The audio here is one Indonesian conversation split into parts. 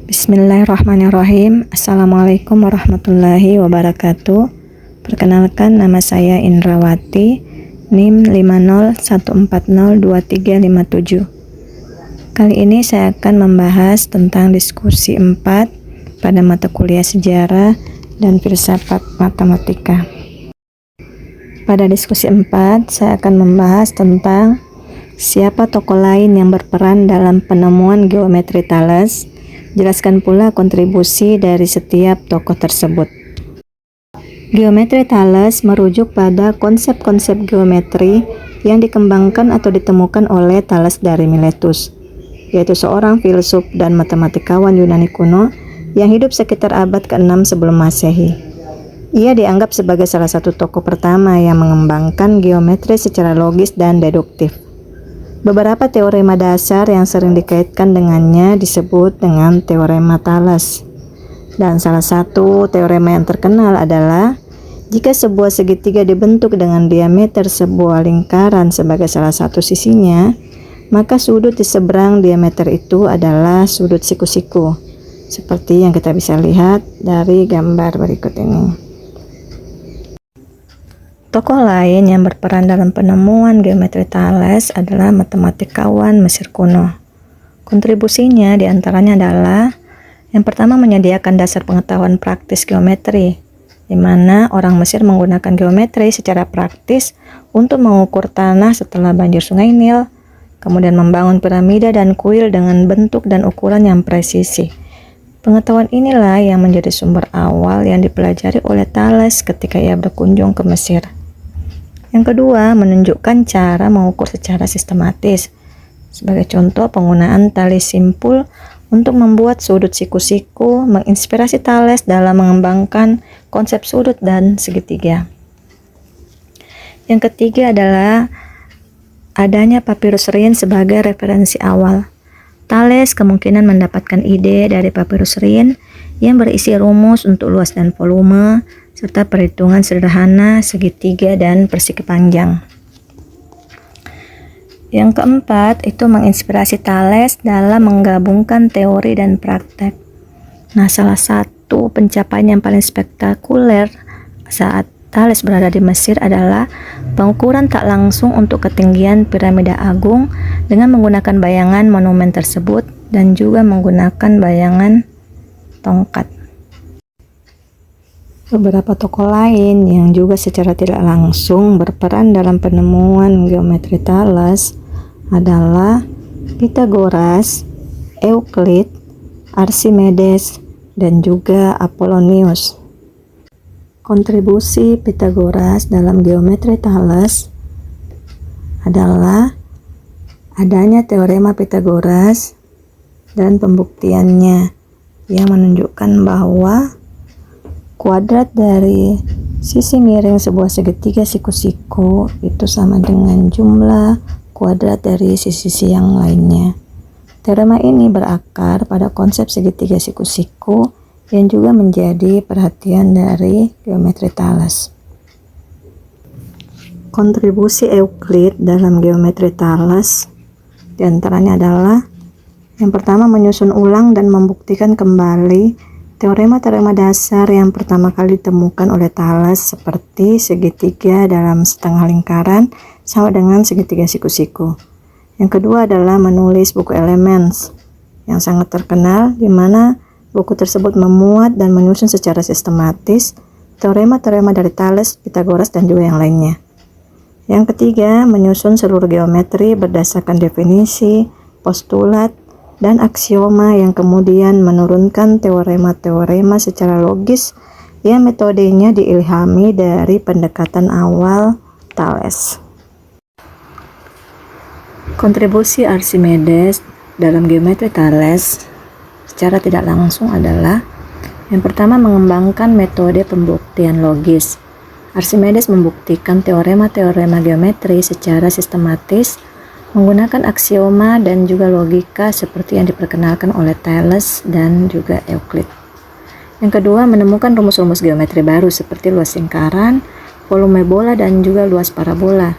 Bismillahirrahmanirrahim. Assalamualaikum warahmatullahi wabarakatuh. Perkenalkan, nama saya Indrawati, NIM 501402357. Kali ini saya akan membahas tentang diskusi 4 pada mata kuliah sejarah dan filsafat matematika. Pada diskusi 4, saya akan membahas tentang siapa tokoh lain yang berperan dalam penemuan geometri Thales. Jelaskan pula kontribusi dari setiap tokoh tersebut. Geometri Thales merujuk pada konsep-konsep geometri yang dikembangkan atau ditemukan oleh Thales dari Miletus, yaitu seorang filsuf dan matematikawan Yunani kuno yang hidup sekitar abad ke-6 sebelum Masehi. Ia dianggap sebagai salah satu tokoh pertama yang mengembangkan geometri secara logis dan deduktif. Beberapa teorema dasar yang sering dikaitkan dengannya disebut dengan teorema Thales. Dan salah satu teorema yang terkenal adalah jika sebuah segitiga dibentuk dengan diameter sebuah lingkaran sebagai salah satu sisinya, maka sudut di seberang diameter itu adalah sudut siku-siku, seperti yang kita bisa lihat dari gambar berikut ini. Tokoh lain yang berperan dalam penemuan geometri Thales adalah matematikawan Mesir kuno. Kontribusinya diantaranya adalah yang pertama, menyediakan dasar pengetahuan praktis geometri, di mana orang Mesir menggunakan geometri secara praktis untuk mengukur tanah setelah banjir Sungai Nil, kemudian membangun piramida dan kuil dengan bentuk dan ukuran yang presisi. Pengetahuan inilah yang menjadi sumber awal yang dipelajari oleh Thales ketika ia berkunjung ke Mesir. Yang kedua, menunjukkan cara mengukur secara sistematis. Sebagai contoh, penggunaan tali simpul untuk membuat sudut siku-siku menginspirasi Thales dalam mengembangkan konsep sudut dan segitiga. Yang ketiga adalah adanya papirus Rhin sebagai referensi awal. Thales kemungkinan mendapatkan ide dari papirus Rhin yang berisi rumus untuk luas dan volume, serta perhitungan sederhana segitiga dan persegi panjang. Yang keempat, itu menginspirasi Thales dalam menggabungkan teori dan praktek. Nah, salah satu pencapaian yang paling spektakuler saat Thales berada di Mesir adalah pengukuran tak langsung untuk ketinggian piramida agung dengan menggunakan bayangan monumen tersebut dan juga menggunakan bayangan tongkat. Beberapa tokoh lain yang juga secara tidak langsung berperan dalam penemuan geometri Thales adalah Pythagoras, Euclid, Archimedes, dan juga Apollonius. Kontribusi Pythagoras dalam geometri Thales adalah adanya teorema Pythagoras dan pembuktiannya yang menunjukkan bahwa kuadrat dari sisi miring sebuah segitiga siku-siku itu sama dengan jumlah kuadrat dari sisi-sisi yang lainnya. Teorema ini berakar pada konsep segitiga siku-siku yang juga menjadi perhatian dari geometri Thales. Kontribusi Euclid dalam geometri Thales diantaranya adalah yang pertama, menyusun ulang dan membuktikan kembali teorema-teorema dasar yang pertama kali ditemukan oleh Thales seperti segitiga dalam setengah lingkaran sama dengan segitiga siku-siku. Yang kedua adalah menulis buku Elements yang sangat terkenal, di mana buku tersebut memuat dan menyusun secara sistematis teorema-teorema dari Thales, Pythagoras, dan juga yang lainnya. Yang ketiga, menyusun seluruh geometri berdasarkan definisi, postulat, dan aksioma yang kemudian menurunkan teorema-teorema secara logis yang metodenya diilhami dari pendekatan awal Thales. Kontribusi Archimedes dalam geometri Thales secara tidak langsung adalah yang pertama, mengembangkan metode pembuktian logis. Archimedes membuktikan teorema-teorema geometri secara sistematis menggunakan aksioma dan juga logika seperti yang diperkenalkan oleh Thales dan juga Euclid. Yang kedua, menemukan rumus-rumus geometri baru seperti luas lingkaran, volume bola, dan juga luas parabola,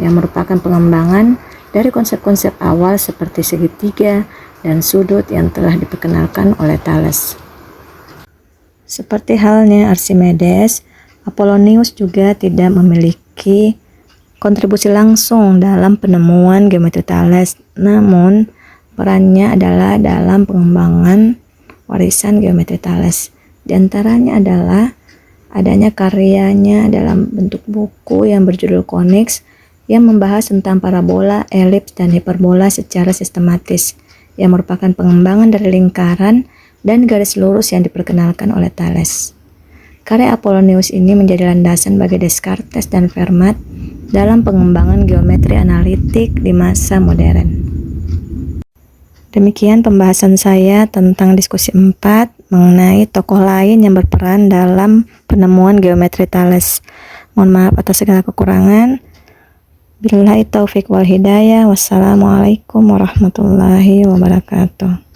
yang merupakan pengembangan dari konsep-konsep awal seperti segitiga, dan sudut yang telah diperkenalkan oleh Thales. Seperti halnya Archimedes, Apollonius juga tidak memiliki kontribusi langsung dalam penemuan geometri Thales, namun perannya adalah dalam pengembangan warisan geometri Thales. Di antaranya adalah adanya karyanya dalam bentuk buku yang berjudul Conics yang membahas tentang parabola, elips, dan hiperbola secara sistematis, yang merupakan pengembangan dari lingkaran dan garis lurus yang diperkenalkan oleh Thales. Karya Apollonius ini menjadi landasan bagi Descartes dan Fermat dalam pengembangan geometri analitik di masa modern. Demikian pembahasan saya tentang diskusi 4 mengenai tokoh lain yang berperan dalam penemuan geometri Thales. Mohon maaf atas segala kekurangan. Billahi taufik wal hidayah. Wassalamualaikum warahmatullahi wabarakatuh.